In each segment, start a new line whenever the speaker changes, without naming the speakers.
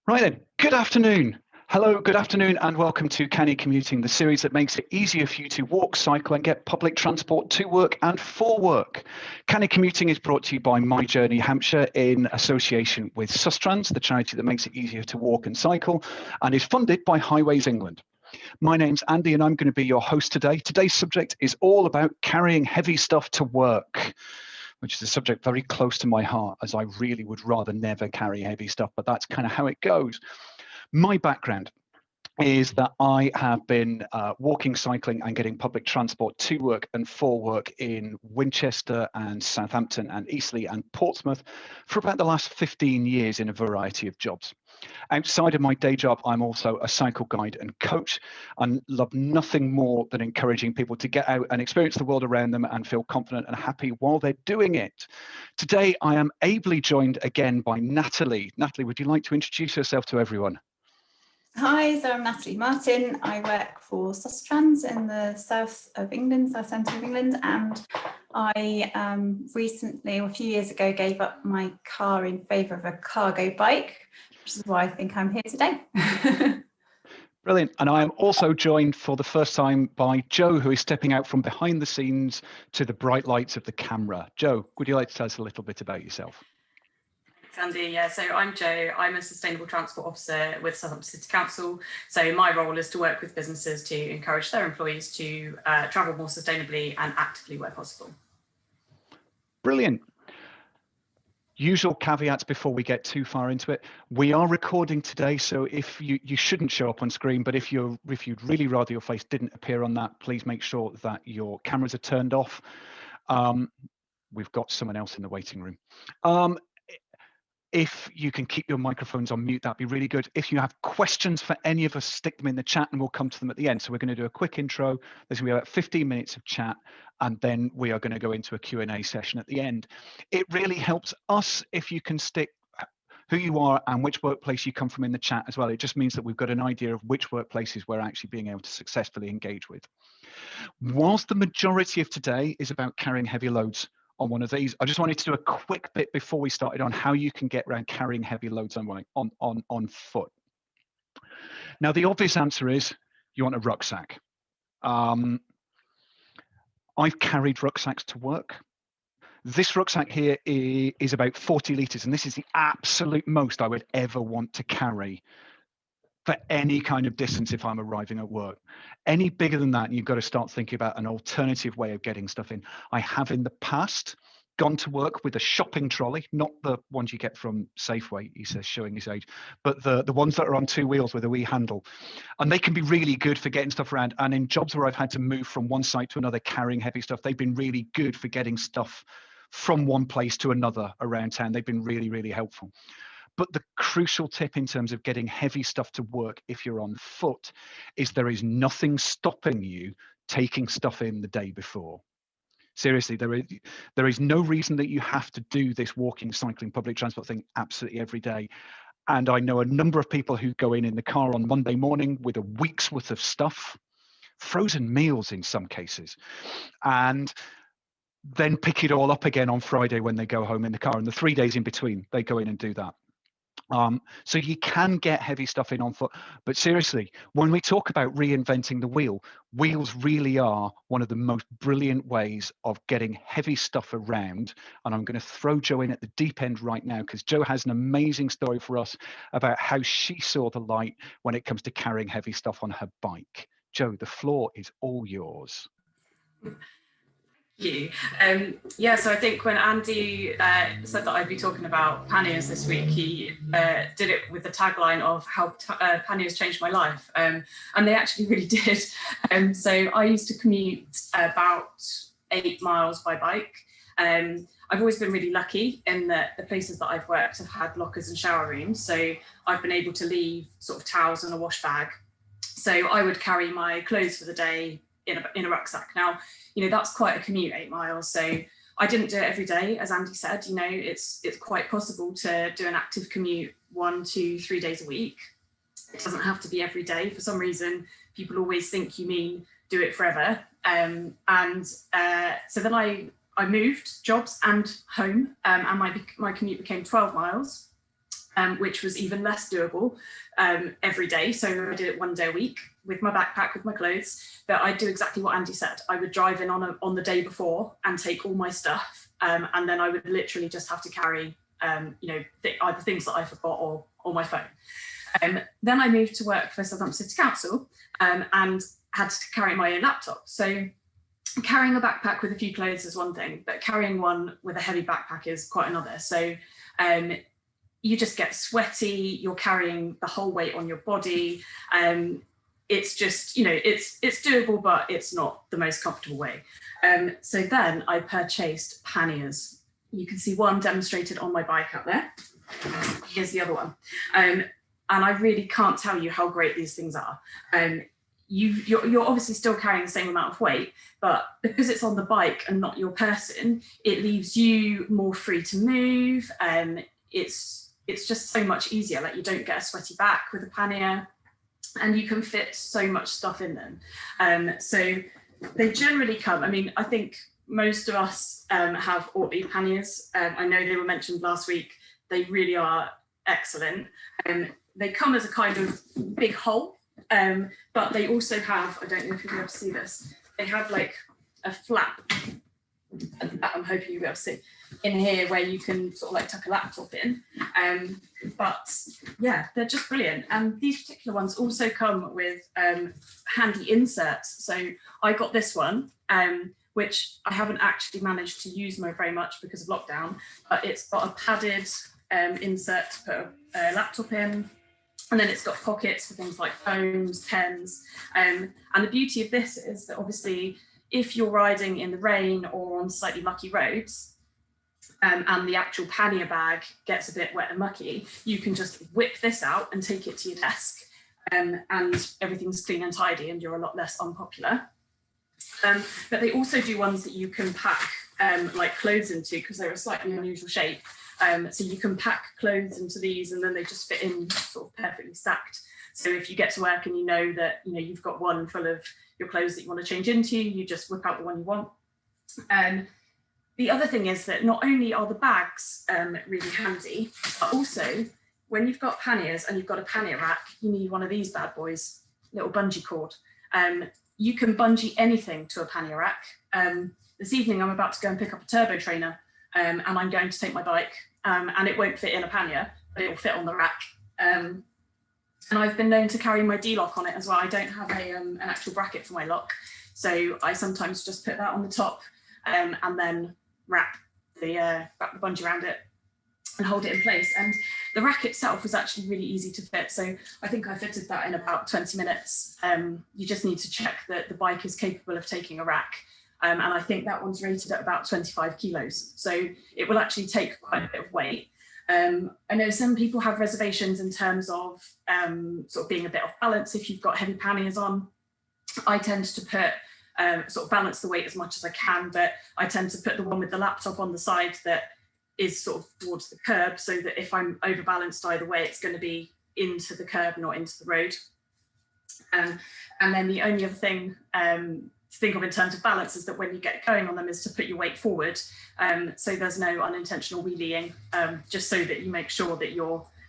Right then, good afternoon. Hello, good afternoon, and welcome to Canny Commuting, the series that makes it easier for you to walk, cycle, and get public transport to work and for work. Canny Commuting is brought to you by My Journey Hampshire in association with Sustrans, the charity that makes it easier to walk and cycle, and is funded by Highways England. My name's Andy, and I'm going to be your host today. Today's subject is all about carrying heavy stuff to work, which is a subject very close to my heart, as I really would rather never carry heavy stuff, but that's kind of how it goes. My background is that I have been walking, cycling, and getting public transport to work and for work in Winchester and Southampton and Eastleigh and Portsmouth for about the last 15 years in a variety of jobs. Outside of my day job, I'm also a cycle guide and coach, and love nothing more than encouraging people to get out and experience the world around them and feel confident and happy while they're doing it. Today, I am ably joined again by Natalie. Natalie, would you like to introduce yourself to everyone?
Hi, so I'm Natalie Martin. I work for Sustrans in the south of England, south centre of England, and I recently, or a few years ago, gave up my car in favour of a cargo bike, which is why I think I'm here today.
Brilliant. And I am also joined for the first time by Joe, who is stepping out from behind the scenes to the bright lights of the camera. Joe, would you like to tell us a little bit about yourself?
Andy, yeah, so I'm Joe. I'm a Sustainable Transport Officer with Southampton City Council. So my role is to work with businesses to encourage their employees to travel more sustainably and actively where possible.
Brilliant. Usual caveats before we get too far into it. We are recording today, so if you shouldn't show up on screen, but if you'd really rather your face didn't appear on that, please make sure that your cameras are turned off. We've got someone else in the waiting room. If you can keep your microphones on mute, that'd be really good. If you have questions for any of us, stick them in the chat and we'll come to them at the end. So we're going to do a quick intro. There's going to be about 15 minutes of chat, and then we are going to go into a Q&A session at the end. It really helps us if you can stick who you are and which workplace you come from in the chat as well. It just means that we've got an idea of which workplaces we're actually being able to successfully engage with. Whilst the majority of today is about carrying heavy loads on one of these, I just wanted to do a quick bit before we started on how you can get around carrying heavy loads on foot. Now, the obvious answer is you want a rucksack. I've carried rucksacks to work. This rucksack here is about 40 litres, and this is the absolute most I would ever want to carry for any kind of distance if I'm arriving at work. Any bigger than that, you've got to start thinking about an alternative way of getting stuff in. I have in the past gone to work with a shopping trolley, not the ones you get from Safeway, he says, showing his age, but the ones that are on two wheels with a wee handle. And they can be really good for getting stuff around. And in jobs where I've had to move from one site to another carrying heavy stuff, they've been really good for getting stuff from one place to another around town. They've been really, really helpful. But the crucial tip in terms of getting heavy stuff to work if you're on foot is there is nothing stopping you taking stuff in the day before. Seriously, there is no reason that you have to do this walking, cycling, public transport thing absolutely every day. And I know a number of people who go in the car on Monday morning with a week's worth of stuff, frozen meals in some cases, and then pick it all up again on Friday when they go home in the car. And the 3 days in between, they go in and do that. So you can get heavy stuff in on foot, but seriously, when we talk about reinventing the wheel, wheels really are one of the most brilliant ways of getting heavy stuff around. And I'm going to throw Joe in at the deep end right now, because Joe has an amazing story for us about how she saw the light when it comes to carrying heavy stuff on her bike. Joe, the floor is all yours.
You. So I think when Andy said that I'd be talking about panniers this week, he did it with the tagline of how panniers changed my life, and they actually really did. So I used to commute about 8 miles by bike. I've always been really lucky in that the places that I've worked have had lockers and shower rooms, so I've been able to leave sort of towels and a wash bag. So I would carry my clothes for the day in a rucksack. Now, that's quite a commute, 8 miles. So I didn't do it every day, as Andy said. It's quite possible to do an active commute 1, 2, 3 days a week. It doesn't have to be every day. For some reason, people always think you mean do it forever. So then I moved jobs and home, and my commute became 12 miles. which was even less doable every day. So I did it 1 day a week with my backpack, with my clothes. But I'd do exactly what Andy said. I would drive in on the day before and take all my stuff. And then I would literally just have to carry, either things that I forgot or my phone. Then I moved to work for Southampton City Council and had to carry my own laptop. So carrying a backpack with a few clothes is one thing, but carrying one with a heavy backpack is quite another. So you just get sweaty, you're carrying the whole weight on your body. It's just, it's doable, but it's not the most comfortable way. So then I purchased panniers. You can see one demonstrated on my bike out there. Here's the other one. And I really can't tell you how great these things are. You're obviously still carrying the same amount of weight, but because it's on the bike and not your person, it leaves you more free to move. It's just so much easier. Like, you don't get a sweaty back with a pannier, and you can fit so much stuff in them. So they generally come, I think most of us have Ortley panniers. I know they were mentioned last week. They really are excellent. They come as a kind of big hole, but they also have, I don't know if you'll be able to see this, they have like a flap, I'm hoping you'll be able to see, in here where you can sort of like tuck a laptop in. But yeah, they're just brilliant. And these particular ones also come with handy inserts. So I got this one, which I haven't actually managed to use very much because of lockdown, but it's got a padded insert to put a laptop in. And then it's got pockets for things like phones, pens. And the beauty of this is that obviously if you're riding in the rain or on slightly mucky roads, and the actual pannier bag gets a bit wet and mucky, you can just whip this out and take it to your desk, and everything's clean and tidy and you're a lot less unpopular. But they also do ones that you can pack like clothes into, because they're a slightly unusual shape. So you can pack clothes into these and then they just fit in sort of perfectly stacked. So if you get to work and you know that you've got one full of your clothes that you want to change into, you just whip out the one you want. The other thing is that not only are the bags really handy, but also when you've got panniers and you've got a pannier rack, you need one of these bad boys, little bungee cord. You can bungee anything to a pannier rack. This evening I'm about to go and pick up a turbo trainer, and I'm going to take my bike, and it won't fit in a pannier, but it will fit on the rack. And I've been known to carry my D-lock on it as well. I don't have an actual bracket for my lock, so I sometimes just put that on the top, and then wrap the bungee around it and hold it in place. And the rack itself was actually really easy to fit, so I think I fitted that in about 20 minutes. You just need to check that the bike is capable of taking a rack. And I think that one's rated at about 25 kilos. So it will actually take quite a bit of weight. I know some people have reservations in terms of sort of being a bit off balance if you've got heavy panniers on. I tend to put sort of balance the weight as much as I can, but I tend to put the one with the laptop on the side that is sort of towards the curb, so that if I'm overbalanced either way, it's going to be into the curb, not into the road. And then the only other thing to think of in terms of balance is that when you get going on them is to put your weight forward, so there's no unintentional wheeling, just so that you make sure that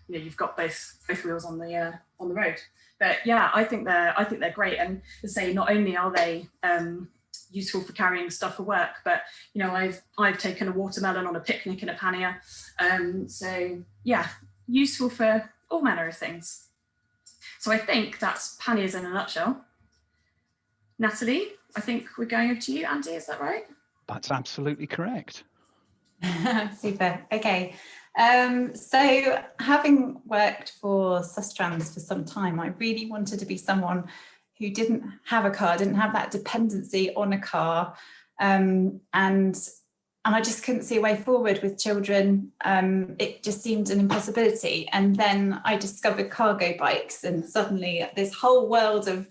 you've got both wheels on the road. But yeah, I think they're great, and to say not only are they useful for carrying stuff for work, but I've taken a watermelon on a picnic in a pannier, so yeah, useful for all manner of things. So I think that's panniers in a nutshell. Natalie, I think we're going over to you. Andy, is that right?
That's absolutely correct.
Super. Okay. So having worked for Sustrans for some time, I really wanted to be someone who didn't have a car, didn't have that dependency on a car. And I just couldn't see a way forward with children. It just seemed an impossibility. And then I discovered cargo bikes, and suddenly this whole world of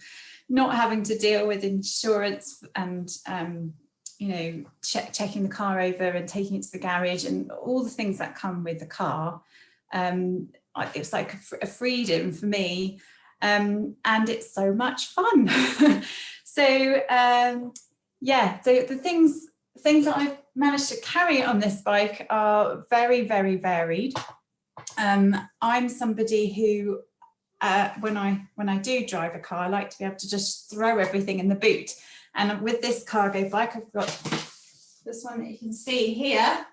not having to deal with insurance and checking the car over and taking it to the garage and all the things that come with the car. It was like a freedom for me, and it's so much fun. So the things that I've managed to carry on this bike are very, very varied. I'm somebody who, when I do drive a car, I like to be able to just throw everything in the boot. And with this cargo bike, I've got this one that you can see here.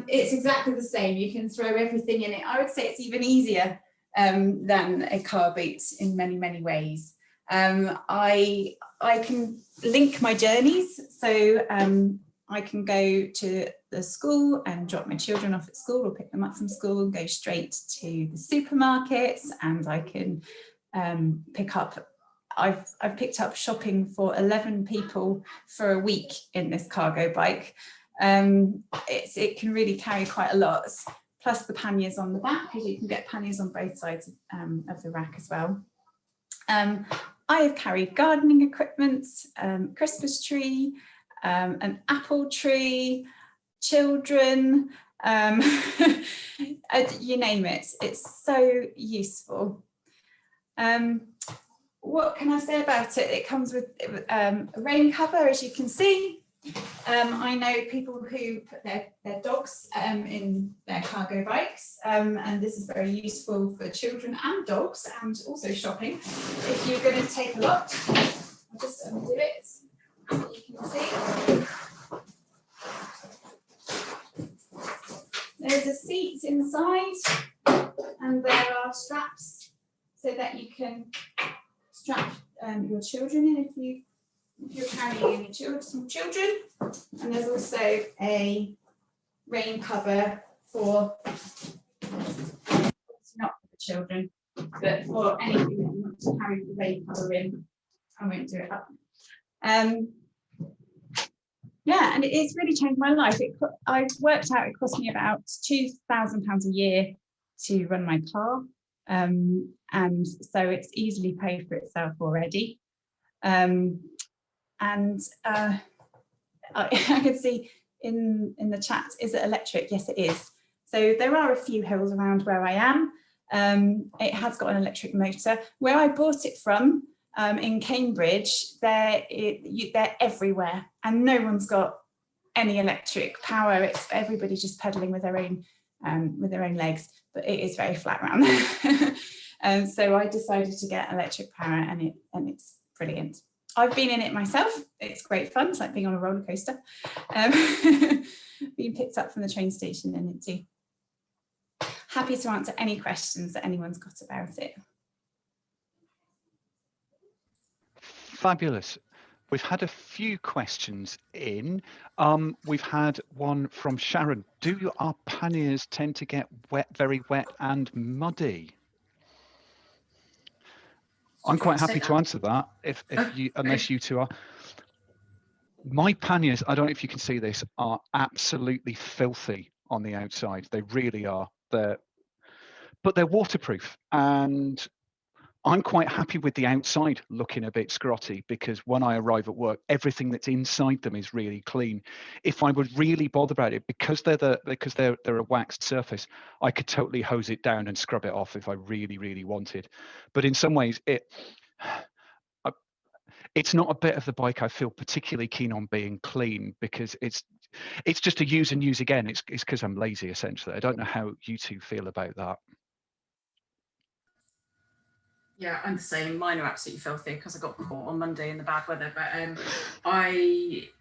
It's exactly the same. You can throw everything in it. I would say it's even easier than a car boot in many, many ways. I can link my journeys, so I can go to the school and drop my children off at school or pick them up from school and go straight to the supermarkets, and I can pick up. I've picked up shopping for 11 people for a week in this cargo bike. It can really carry quite a lot, plus the panniers on the back, because you can get panniers on both sides of the rack as well. I have carried gardening equipment, Christmas tree, an apple tree, children, you name it. It's so useful. What can I say about it? It comes with a rain cover, as you can see. I know people who put their dogs in their cargo bikes, and this is very useful for children and dogs, and also shopping. If you're going to take a lot, I'll just undo it, so you can see. There's a seat inside, and there are straps so that you can strap your children in if you're carrying any small children. And there's also a rain cover for, it's not for the children, but for anything that you want to carry the rain cover in. I won't do it up. Yeah, and it's really changed my life. I've worked out it cost me about £2,000 a year to run my car. And so it's easily paid for itself already. I can see in the chat, is it electric? Yes, it is. So there are a few hills around where I am. It has got an electric motor. Where I bought it from, in Cambridge, they're everywhere, and no one's got any electric power. It's everybody just pedaling with their own legs, but it is very flat around there. So I decided to get electric power, and it's brilliant. I've been in it myself. It's great fun. It's like being on a roller coaster. Being picked up from the train station in it too. Happy to answer any questions that anyone's got about it.
Fabulous. We've had a few questions in. We've had one from Sharon. Do our panniers tend to get wet, very wet and muddy? I'm quite happy to answer that, unless you two are. My panniers, I don't know if you can see this, are absolutely filthy on the outside. They really are. But they're waterproof, and I'm quite happy with the outside looking a bit scrotty, because when I arrive at work, everything that's inside them is really clean. If I would really bother about it, because they're a waxed surface, I could totally hose it down and scrub it off if I really, really wanted. But in some ways, it's not a bit of the bike I feel particularly keen on being clean, because it's just a use and use again. It's because I'm lazy, essentially. I don't know how you two feel about that.
Yeah, I'm the same. Mine are absolutely filthy because I got caught on Monday in the bad weather. But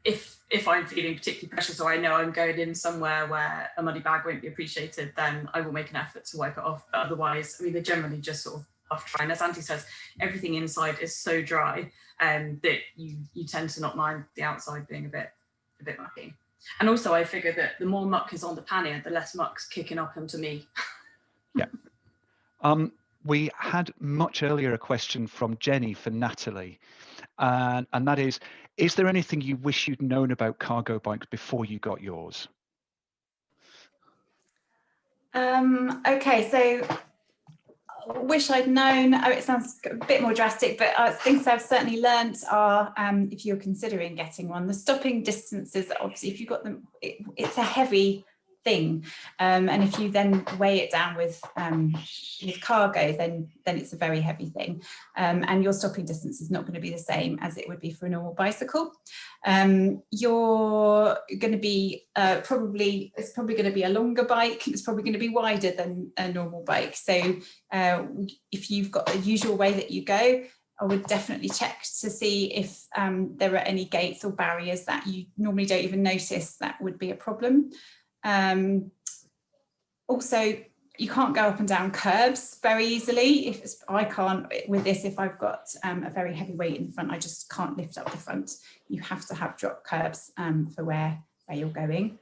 if I'm feeling particularly precious, or I know I'm going in somewhere where a muddy bag won't be appreciated, then I will make an effort to wipe it off. But otherwise, I mean, they're generally just sort of half dry. And as Auntie says, everything inside is so dry that you tend to not mind the outside being a bit mucky. And also, I figure that the more muck is on the pannier, the less muck's kicking up onto me.
Yeah. We had much earlier a question from Jenny for Natalie, and that is there anything you wish you'd known about cargo bikes before you got yours?
Okay, so wish I'd known. Oh, it sounds a bit more drastic, but things I've certainly learnt are, if you're considering getting one, the stopping distances. Obviously, if you've got them, it's a heavy thing, and if you then weigh it down with cargo, then it's a very heavy thing, and your stopping distance is not going to be the same as it would be for a normal bicycle. You're going to be it's probably going to be a longer bike. It's probably going to be wider than a normal bike. So if you've got the usual way that you go, I would definitely check to see if there are any gates or barriers that you normally don't even notice that would be a problem. Also, you can't go up and down curbs very easily. I can't with this, if I've got a very heavy weight in the front, I just can't lift up the front. You have to have drop curbs for where you're going.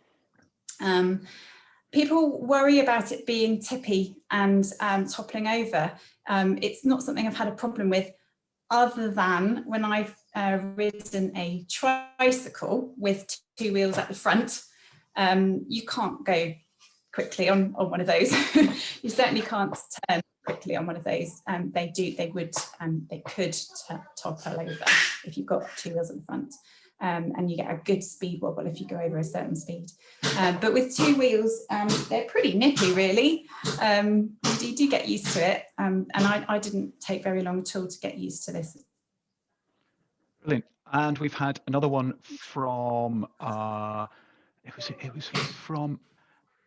People worry about it being tippy and toppling over. It's not something I've had a problem with, other than when I've ridden a tricycle with two wheels at the front. You can't go quickly on one of those. You certainly can't turn quickly on one of those. They could topple over if you've got two wheels at the front, and you get a good speed wobble if you go over a certain speed. But with two wheels, they're pretty nippy, really. You do get used to it, and I didn't take very long at all to get used to this.
Brilliant. And we've had another one from it was from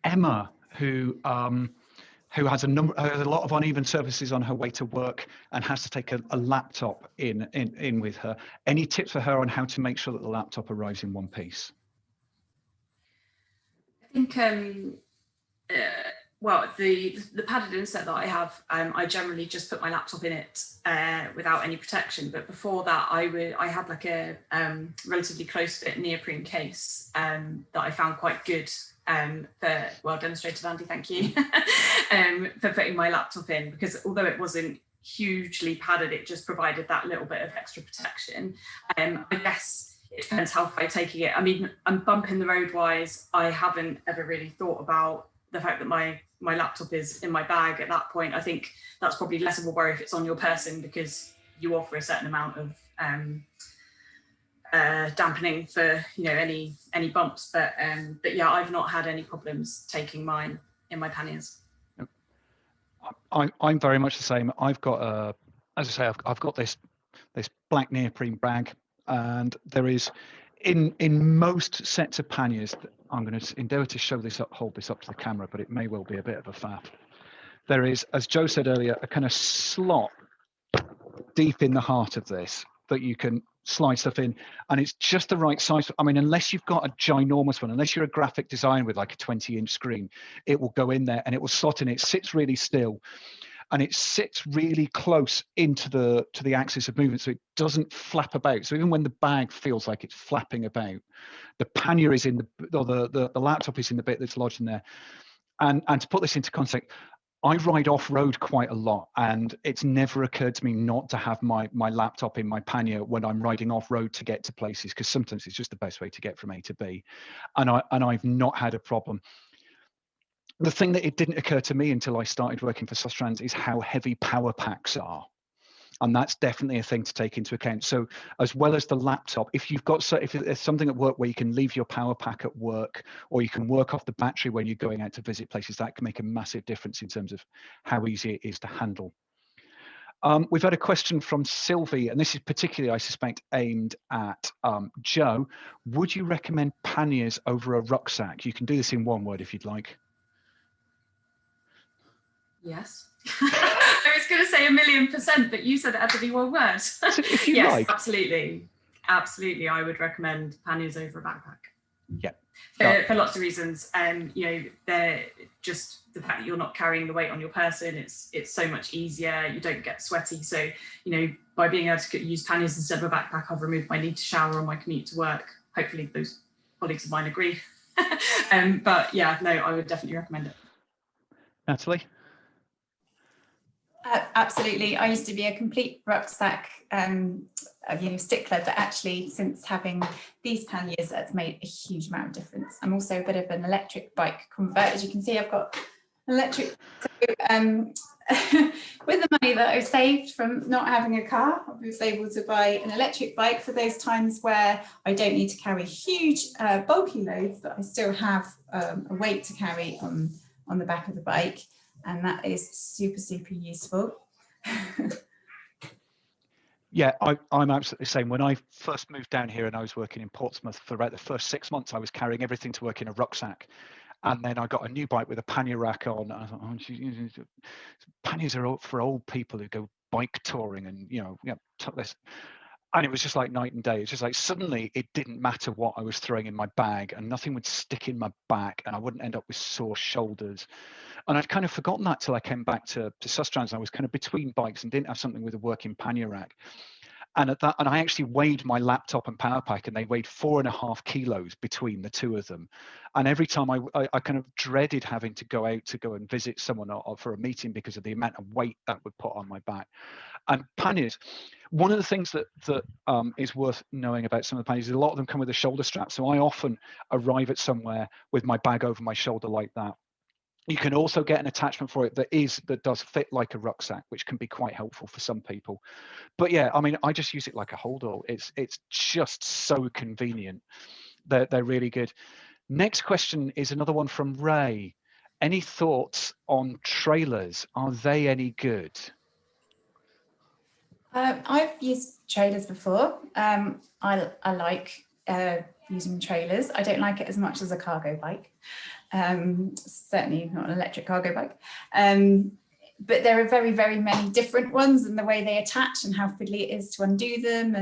Emma, who has a lot of uneven surfaces on her way to work and has to take a laptop in with her. Any tips for her on how to make sure that the laptop arrives in one piece?
I think well, the padded inset that I have, I generally just put my laptop in it without any protection. But before that, I had like a relatively close fit neoprene case that I found quite good for, well, demonstrated, Andy, thank you, for putting my laptop in, because although it wasn't hugely padded, it just provided that little bit of extra protection. I guess it depends how far you're taking it. I mean, I'm bumping the road wise. I haven't ever really thought about the fact that my laptop is in my bag at that point. I think that's probably less of a worry if it's on your person, because you offer a certain amount of dampening for any bumps. But yeah, I've not had any problems taking mine in my panniers.
I'm very much the same. I've got as I say, I've got this black neoprene bag, and there is in most sets of panniers. I'm going to endeavour to hold this up to the camera, but it may well be a bit of a faff. There is, as Joe said earlier, a kind of slot deep in the heart of this that you can slide stuff in, and it's just the right size. I mean, unless you've got a ginormous one, unless you're a graphic designer with like a 20-inch screen, it will go in there and it will slot in. It sits really still, and it sits really close into the axis of movement, so it doesn't flap about. So even when the bag feels like it's flapping about, the pannier is in the laptop is in the bit that's lodged in there. And to put this into context, I ride off-road quite a lot, and it's never occurred to me not to have my laptop in my pannier when I'm riding off-road to get to places, because sometimes it's just the best way to get from A to B, and I've not had a problem. The thing that it didn't occur to me until I started working for Sustrans is how heavy power packs are. And that's definitely a thing to take into account. So as well as the laptop, if there's something at work where you can leave your power pack at work, or you can work off the battery when you're going out to visit places, that can make a massive difference in terms of how easy it is to handle. We've had a question from Sylvie, and this is particularly, I suspect, aimed at Joe. Would you recommend panniers over a rucksack? You can do this in one word if you'd like.
Yes. I was going to say 1,000,000%, but you said it had to be one word.
So if you
yes,
like.
Absolutely. I would recommend panniers over a backpack.
Yeah.
For lots of reasons. They're just the fact that you're not carrying the weight on your person. It's so much easier. You don't get sweaty. So, by being able to use panniers instead of a backpack, I've removed my need to shower on my commute to work. Hopefully those colleagues of mine agree. But yeah, no, I would definitely recommend it.
Natalie?
Absolutely. I used to be a complete rucksack stickler, but actually since having these panniers, that's made a huge amount of difference. I'm also a bit of an electric bike convert. As you can see, I've got an electric. So, with the money that I've saved from not having a car, I was able to buy an electric bike for those times where I don't need to carry huge bulky loads, but I still have a weight to carry on the back of the bike, and that is super useful.
Yeah, I'm absolutely the same. When I first moved down here and I was working in Portsmouth for about the first 6 months, I was carrying everything to work in a rucksack. And then I got a new bike with a pannier rack on. I thought, oh, panniers are for old people who go bike touring and, tuck this. And it was just like night and day. It's just like suddenly it didn't matter what I was throwing in my bag and nothing would stick in my back and I wouldn't end up with sore shoulders. And I'd kind of forgotten that till I came back to Sustrans. I was kind of between bikes and didn't have something with a working pannier rack. And I actually weighed my laptop and power pack, and they weighed 4.5 kilos between the two of them. And every time I kind of dreaded having to go out to go and visit someone or for a meeting because of the amount of weight that would put on my back. And panniers, one of the things that is worth knowing about some of the panniers is a lot of them come with a shoulder strap. So I often arrive at somewhere with my bag over my shoulder like that. You can also get an attachment for it that does fit like a rucksack, which can be quite helpful for some people. But yeah, I mean, I just use it like a hold-all. It's just so convenient. They're really good. Next question is another one from Ray. Any thoughts on trailers? Are they any good?
I've used trailers before. I like using trailers. I don't like it as much as a cargo bike. Certainly not an electric cargo bike. But there are very many different ones, and the way they attach and how fiddly it is to undo them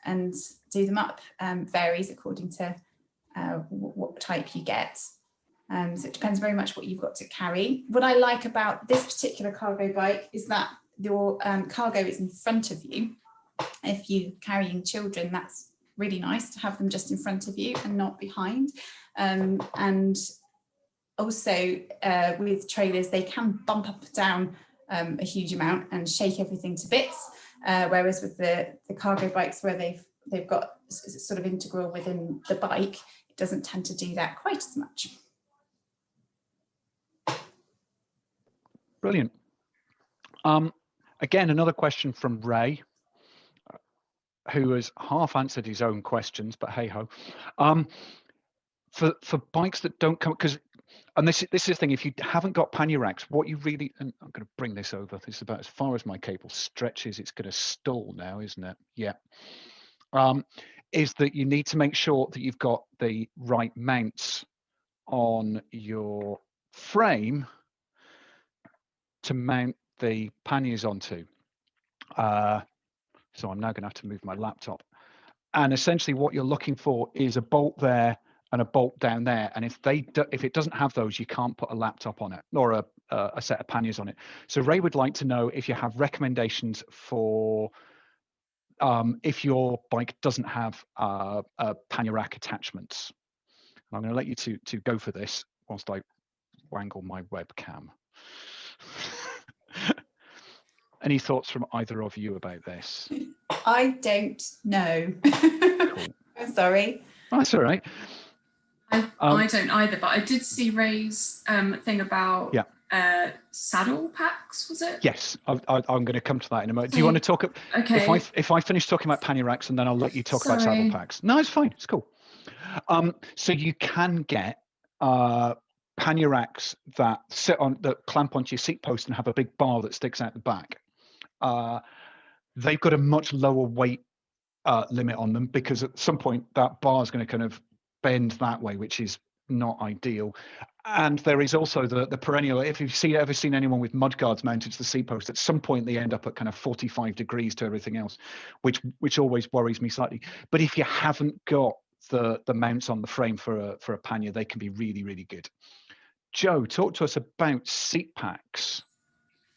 and do them up varies according to what type you get. So it depends very much what you've got to carry. What I like about this particular cargo bike is that your cargo is in front of you. If you're carrying children, that's really nice to have them just in front of you and not behind. And also with trailers, they can bump up and down a huge amount and shake everything to bits. Whereas with the cargo bikes, where they've got sort of integral within the bike, it doesn't tend to do that quite as much.
Brilliant. Again, another question from Ray, who has half answered his own questions, but hey ho. For bikes that don't come, and this is the thing, if you haven't got pannier racks, what you really, and I'm going to bring this over, this is about as far as my cable stretches, it's going to stall now, isn't it? Yeah. Is that you need to make sure that you've got the right mounts on your frame to mount the panniers onto. So I'm now going to have to move my laptop. And essentially what you're looking for is a bolt there and a bolt down there. And if it doesn't have those, you can't put a laptop on it or a set of panniers on it. So Ray would like to know if you have recommendations for if your bike doesn't have pannier rack attachments. And I'm going to let you to go for this whilst I wangle my webcam. Any thoughts from either of you about this?
I don't know.
Cool.
I'm sorry.
Oh, that's all right.
I don't either, but I did see Ray's thing about saddle packs, was it?
Yes, I'm going to come to that in a moment. Do you want to talk?
Okay.
If I finish talking about pannier racks, and then I'll let you talk about saddle packs. No, it's fine. It's cool. So you can get pannier racks that clamp onto your seat post and have a big bar that sticks out the back. They've got a much lower weight limit on them because at some point that bar is going to kind of bend that way, which is not ideal. And there is also the perennial, if you've ever seen anyone with mudguards mounted to the seat post, at some point they end up at kind of 45 degrees to everything else, which always worries me slightly. But if you haven't got the mounts on the frame for a pannier, they can be really good. Joe, talk to us about seat packs.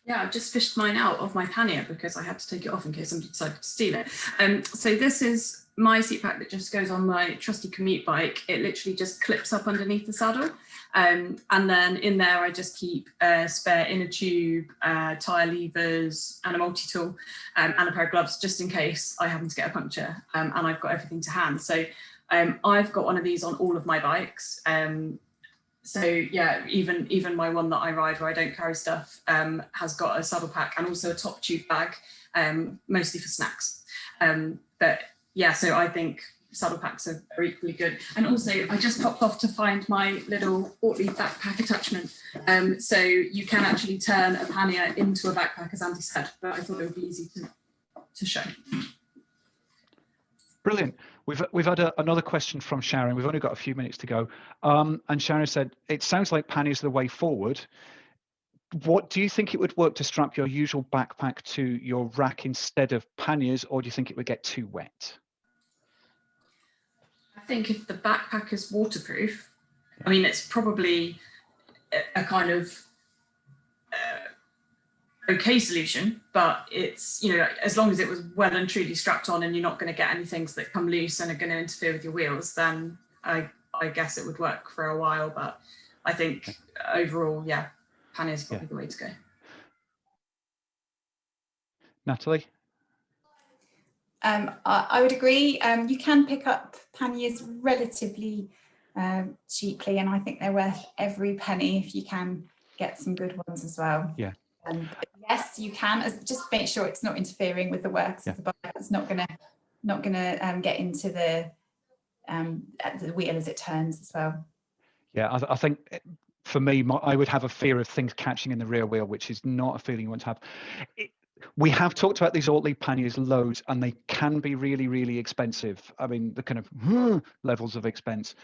Yeah, I've just fished mine out of my pannier because I had to take it off in case somebody decided to steal it. So this is my seat pack that just goes on my trusty commute bike. It literally just clips up underneath the saddle. And then in there, I just keep a spare inner tube, tyre levers and a multi-tool and a pair of gloves just in case I happen to get a puncture. And I've got everything to hand. So I've got one of these on all of my bikes. So yeah, even my one that I ride where I don't carry stuff has got a saddle pack and also a top tube bag, mostly for snacks. But yeah, so I think saddle packs are equally good. And also I just popped off to find my little Ortley backpack attachment. So you can actually turn a pannier into a backpack, as Andy said, but I thought it would be easy to show.
Brilliant. We've had another question from Sharon. We've only got a few minutes to go. And Sharon said, it sounds like panniers are the way forward. What do you think it would work to strap your usual backpack to your rack instead of panniers, or do you think it would get too wet?
I think if the backpack is waterproof, I mean, it's probably a kind of okay solution, but it's, you know, as long as it was well and truly strapped on and you're not going to get any things that come loose and are going to interfere with your wheels, then I guess it would work for a while. But I think overall, yeah, panniers is probably the way to go.
Natalie?
I would agree. You can pick up panniers relatively cheaply, and I think they're worth every penny if you can get some good ones as well.
Yeah.
Yes, you can. Just make sure it's not interfering with the works of the bike. It's not gonna get into the wheel as it turns as well.
Yeah, I think for me, I would have a fear of things catching in the rear wheel, which is not a feeling you want to have. We have talked about these Ortley panniers loads, and they can be really, really expensive. I mean, the kind of levels of expense.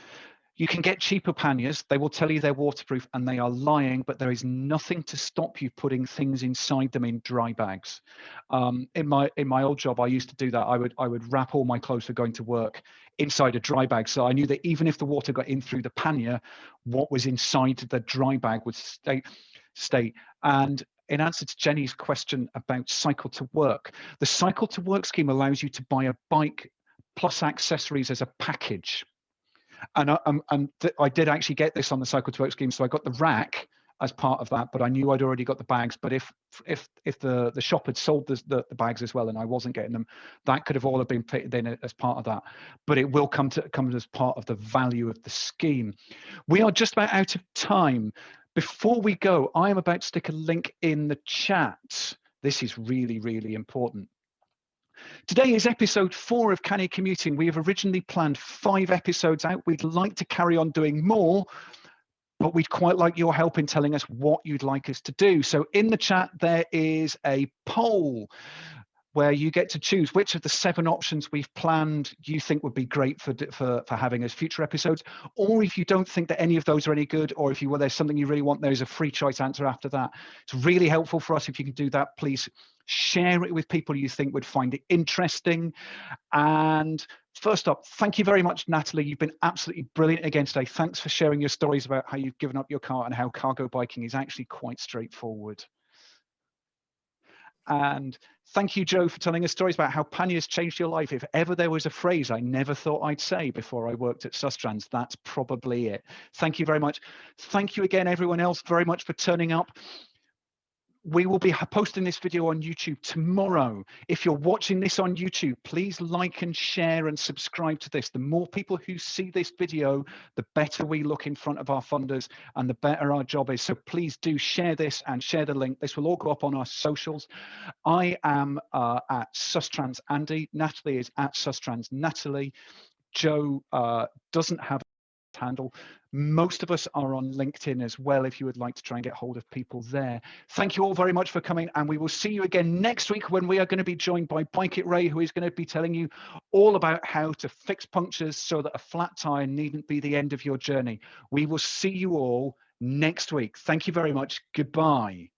You can get cheaper panniers. They will tell you they're waterproof, and they are lying, but there is nothing to stop you putting things inside them in dry bags. In my old job, I used to do that. I would wrap all my clothes for going to work inside a dry bag. So I knew that even if the water got in through the pannier, what was inside the dry bag would stay. And in answer to Jenny's question about cycle to work, the cycle to work scheme allows you to buy a bike plus accessories as a package. And I did actually get this on the cycle to work scheme. So I got the rack as part of that, but I knew I'd already got the bags. But if the shop had sold the bags as well and I wasn't getting them, that could have all been fitted in as part of that. But it will come as part of the value of the scheme. We are just about out of time. Before we go, I am about to stick a link in the chat. This is really, really important. Today is episode 4 of Canny Commuting. We have originally planned 5 episodes out. We'd like to carry on doing more, but we'd quite like your help in telling us what you'd like us to do. So in the chat, there is a poll where you get to choose which of the 7 options we've planned you think would be great for having as future episodes. Or if you don't think that any of those are any good, or if there's something you really want, there's a free choice answer after that. It's really helpful for us if you can do that. Please share it with people you think would find it interesting. And first up, thank you very much, Natalie. You've been absolutely brilliant again today. Thanks for sharing your stories about how you've given up your car and how cargo biking is actually quite straightforward. And thank you, Joe, for telling us stories about how panniers changed your life. If ever there was a phrase I never thought I'd say before I worked at Sustrans, that's probably it. Thank you very much. Thank you again, everyone else, very much for turning up. We will be posting this video on YouTube tomorrow. If you're watching this on YouTube, please like and share and subscribe to this. The more people who see this video, the better we look in front of our funders and the better our job is. So please do share this and share the link. This will all go up on our socials. I am at Sustrans Andy. Natalie is at Sustrans Natalie. Joe doesn't have a handle. Most of us are on LinkedIn as well if you would like to try and get hold of people there. Thank you all very much for coming, and we will see you again next week when we are going to be joined by Bike It Ray, who is going to be telling you all about how to fix punctures so that a flat tire needn't be the end of your journey. We will see you all next week. Thank you very much. Goodbye.